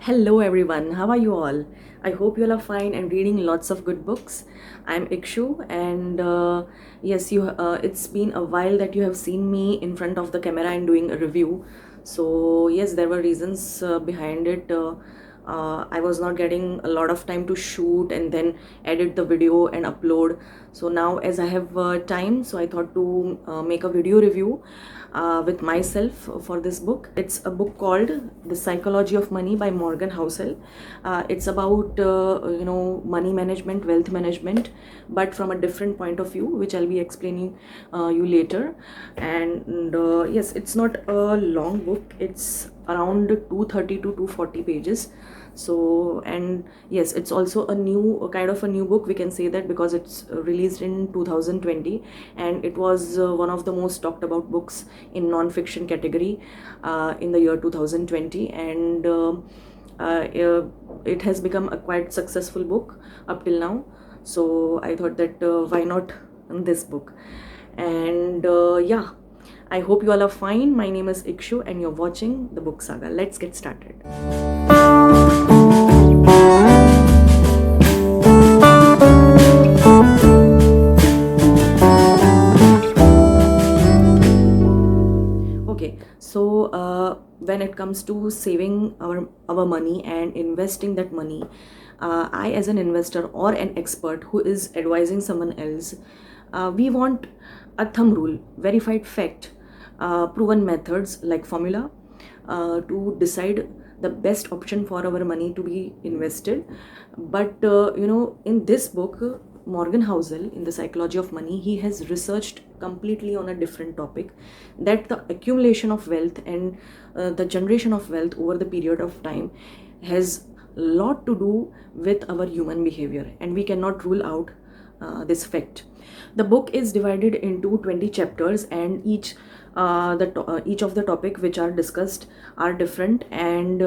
Hello everyone, how are you all? I hope you all are fine and reading lots of good books. I'm Ikshu and yes, it's been a while that you have seen me in front of the camera and doing a review. So yes, there were reasons behind it. I was not getting a lot of time to shoot and then edit the video and upload. So now as I have time, so I thought to make a video review with myself for this book. It's a book called The Psychology of Money by Morgan Housel. It's about money management, wealth management, but from a different point of view, which I'll be explaining you later. And yes, it's not a long book. It's around 230 to 240 pages. So, and yes, it's also a new book, we can say that, because it's released in 2020 and it was one of the most talked about books in non-fiction category in the year 2020. And it has become a quite successful book up till now. So I thought that why not this book. And yeah, I hope you all are fine. My name is Ikshu and you're watching the Book Saga. Let's get started. Okay, so when it comes to saving our money and investing that money, I as an investor or an expert who is advising someone else, we want a thumb rule, verified fact, proven methods like formula to decide the best option for our money to be invested. But in this book, Morgan Housel, in The Psychology of Money, he has researched completely on a different topic, that the accumulation of wealth and the generation of wealth over the period of time has a lot to do with our human behavior, and we cannot rule out this fact. The book is divided into 20 chapters, and each of the topic which are discussed are different, and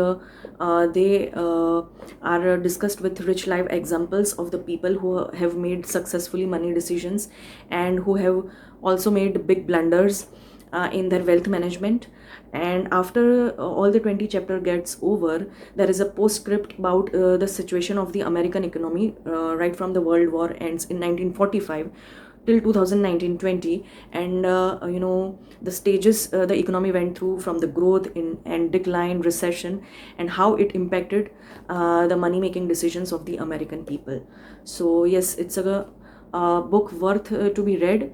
they are discussed with rich life examples of the people who have made successfully money decisions and who have also made big blunders in their wealth management. And after all the 20 chapter gets over, there is a postscript about the situation of the American economy right from the World War ends in 1945 till 2019-20. And the stages the economy went through, from the growth and decline, recession, and how it impacted the money making decisions of the American people. So yes, it's a book worth to be read.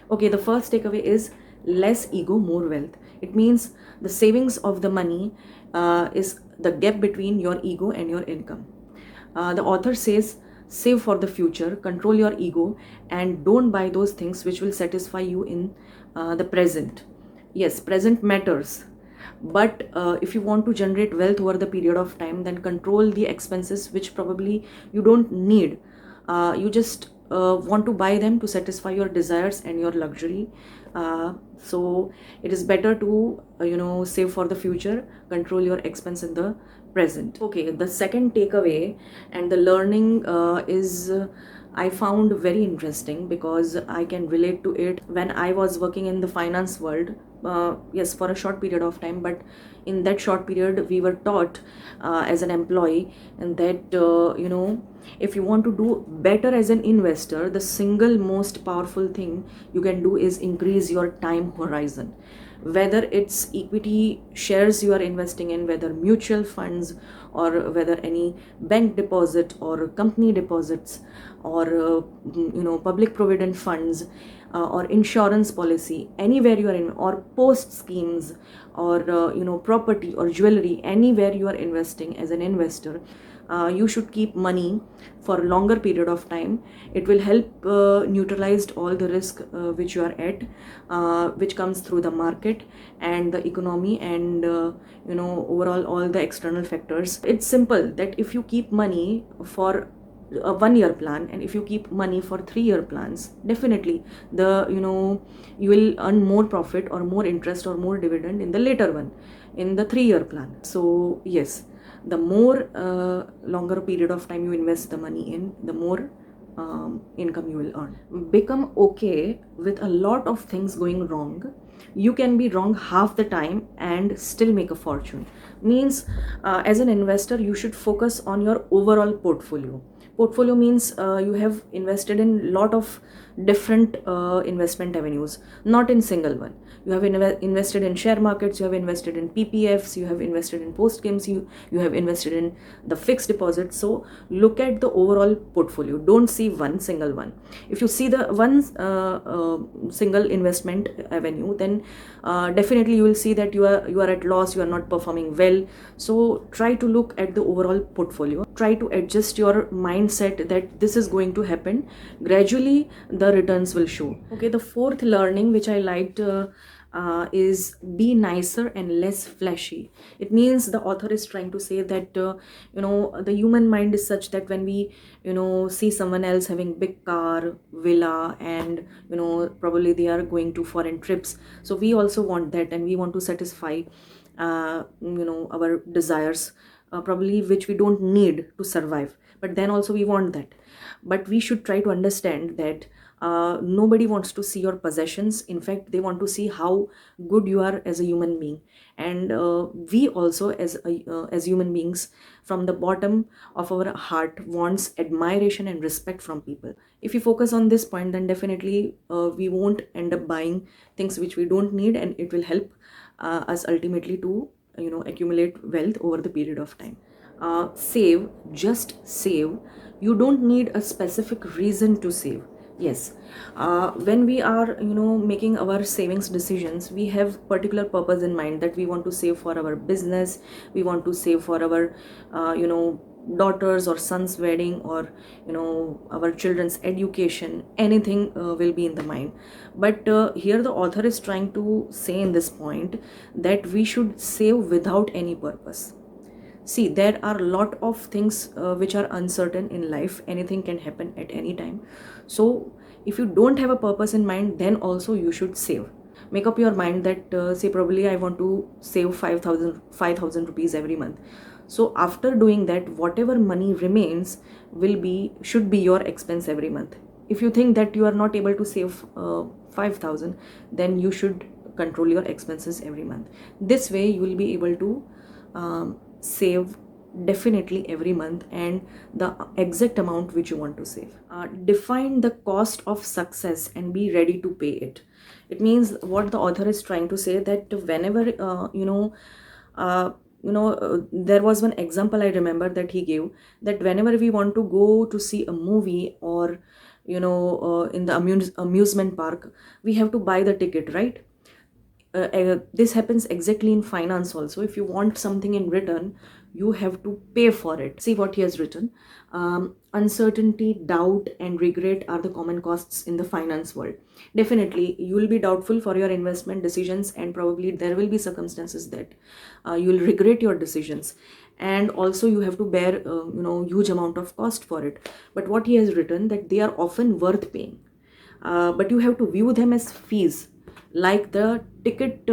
Okay, the first takeaway is less ego, more wealth. It means the savings of the money is the gap between your ego and your income. The author says, save for the future, control your ego, and don't buy those things which will satisfy you in the present. Yes, present matters. But if you want to generate wealth over the period of time, then control the expenses which probably you don't need. You just want to buy them to satisfy your desires and your luxury. So it is better to save for the future, control your expense in the present. Okay, the second takeaway and the learning is I found very interesting, because I can relate to it when I was working in the finance world. Yes, for a short period of time, but in that short period we were taught as an employee, and that if you want to do better as an investor, the single most powerful thing you can do is increase your time horizon. Whether it's equity shares you are investing in, whether mutual funds, or whether any bank deposit or company deposits, or public provident funds, or insurance policy, anywhere you are in, or post schemes, or property or jewelry, anywhere you are investing as an investor, you should keep money for a longer period of time. It will help neutralize all the risk which you are at, which comes through the market and the economy, and overall all the external factors. It's simple that if you keep money for a 1 year plan, and if you keep money for 3 year plans, definitely you will earn more profit or more interest or more dividend in the later one, in the 3 year plan. So yes, the more longer period of time you invest the money in, the more income you will earn. Become okay with a lot of things going wrong, You can be wrong half the time and still make a fortune. Means, as an investor, you should focus on your overall portfolio. Portfolio means you have invested in lot of different investment avenues, not in single one. You have invested in share markets, you have invested in PPFs, you have invested in post games, you have invested in the fixed deposit. So look at the overall portfolio, don't see one single one. If you see the one single investment avenue, then definitely you will see that you are at loss, you are not performing well. So try to look at the overall portfolio, try to adjust your mindset that this is going to happen. Gradually the returns will show. Okay, the fourth learning which I liked is be nicer and less flashy. It means the author is trying to say that the human mind is such that when we see someone else having big car, villa, and probably they are going to foreign trips, so we also want that, and we want to satisfy our desires, probably which we don't need to survive, but then also we want that. But we should try to understand that nobody wants to see your possessions. In fact, they want to see how good you are as a human being. And we also, as human beings, from the bottom of our heart, wants admiration and respect from people. If you focus on this point, then definitely we won't end up buying things which we don't need, and it will help us ultimately to accumulate wealth over the period of time. Save, just save. You don't need a specific reason to save. Yes, when we are making our savings decisions, we have particular purpose in mind, that we want to save for our business, we want to save for our daughters or son's wedding, or our children's education. Anything will be in the mind. But here the author is trying to say in this point that we should save without any purpose. See, there are a lot of things which are uncertain in life. Anything can happen at any time. So if you don't have a purpose in mind, then also you should save. Make up your mind that say probably I want to save 5,000 rupees every month. So after doing that, whatever money remains should be your expense every month. If you think that you are not able to save 5,000, then you should control your expenses every month. This way you will be able to save definitely every month, and the exact amount which you want to save. Define the cost of success and be ready to pay it. It means, what the author is trying to say, that whenever there was one example I remember that he gave, that whenever we want to go to see a movie, or in the amusement park, we have to buy the ticket, right? This happens exactly in finance also. If you want something in return, you have to pay for it. See what he has written. Uncertainty, doubt, and regret are the common costs in the finance world. Definitely you will be doubtful for your investment decisions, and probably there will be circumstances that you will regret your decisions, and also you have to bear huge amount of cost for it. But what he has written, that they are often worth paying, but you have to view them as fees, like the ticket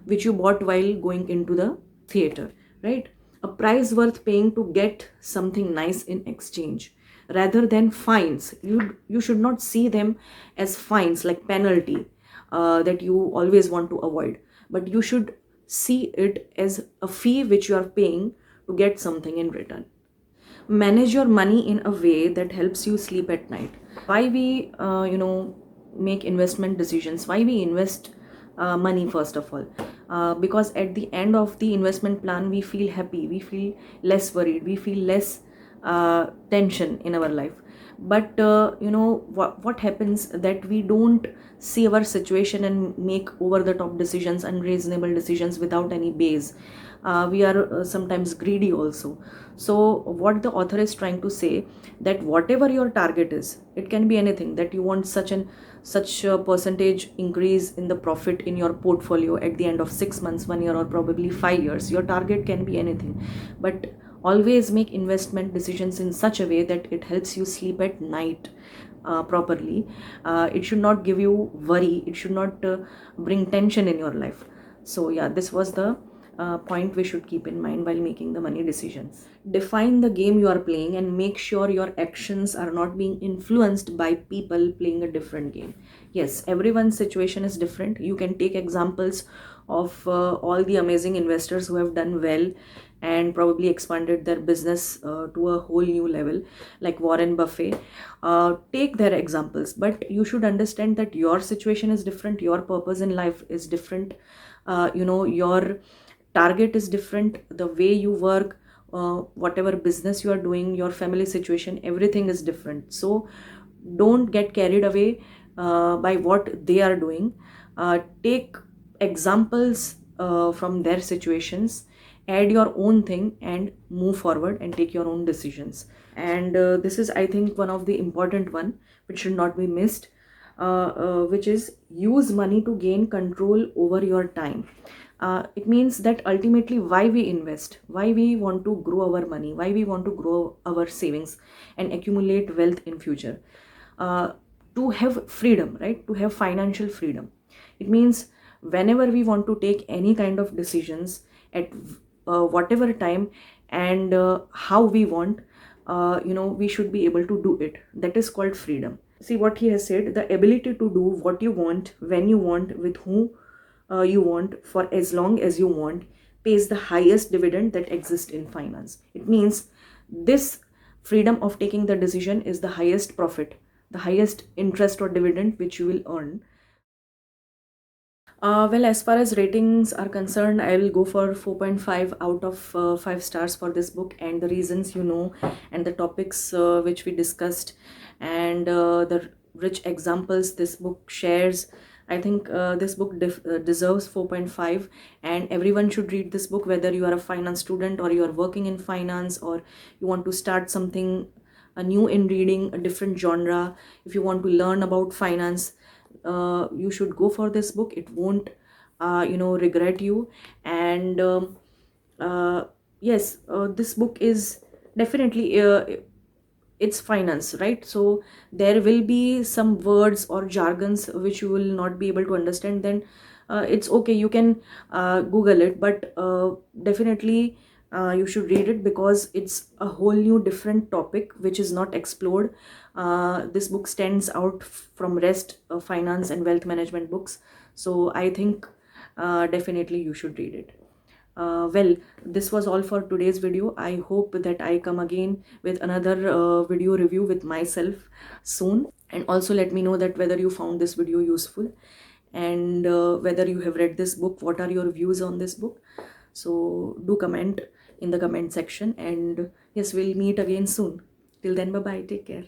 which you bought while going into the theater, right? A price worth paying to get something nice in exchange, rather than fines. You should not see them as fines, like penalty that you always want to avoid, but you should see it as a fee which you are paying to get something in return. Manage your money in a way that helps you sleep at night. Why we make investment decisions, why we invest money, first of all, because at the end of the investment plan, we feel happy, we feel less worried, we feel less tension in our life. But what happens, that we don't see our situation and make over the top decisions, unreasonable decisions without any base. We are sometimes greedy also. So what the author is trying to say, that whatever your target is, it can be anything, that you want such a percentage increase in the profit in your portfolio at the end of 6 months, 1 year, or probably 5 years. Your target can be anything, but always make investment decisions in such a way that it helps you sleep at night properly. It should not give you worry, it should not bring tension in your life. So yeah, this was the point we should keep in mind while making the money decisions. Define the game you are playing and make sure your actions are not being influenced by people playing a different game. Yes, everyone's situation is different. You can take examples of all the amazing investors who have done well and probably expanded their business to a whole new level, like Warren Buffett. Take their examples, but you should understand that your situation is different, your purpose in life is different, your target is different, the way you work, whatever business you are doing, your family situation, everything is different. So don't get carried away by what they are doing. Take examples from their situations, add your own thing and move forward and take your own decisions. And this is, I think, one of the important one which should not be missed, which is use money to gain control over your time. It means that ultimately why we invest, why we want to grow our money, why we want to grow our savings and accumulate wealth in future. uh, to have freedom, right? To have financial freedom. It means whenever we want to take any kind of decisions at whatever time and how we want, we should be able to do it. That is called freedom. See what he has said: the ability to do what you want, when you want, with whom you want, for as long as you want, pays the highest dividend that exists in finance. It means this freedom of taking the decision is the highest profit, the highest interest or dividend which you will earn. Well, as far as ratings are concerned, I will go for 4.5 out of 5 stars for this book, and the reasons and the topics which we discussed, and the rich examples this book shares. I think this book deserves 4.5, and everyone should read this book, whether you are a finance student or you are working in finance, or you want to start something new in reading, a different genre. If you want to learn about finance, you should go for this book. It won't regret you. And uh, yes, this book is definitely it's finance, right? So there will be some words or jargons which you will not be able to understand. Then it's okay, you can google it, but definitely you should read it, because it's a whole new different topic which is not explored. This book stands out from rest of finance and wealth management books. So I think definitely you should read it. Well, this was all for today's video. I hope that I come again with another video review with myself soon. And also let me know that whether you found this video useful, and whether you have read this book, what are your views on this book. So do comment in the comment section, and yes, we'll meet again soon. Till then, bye bye, take care.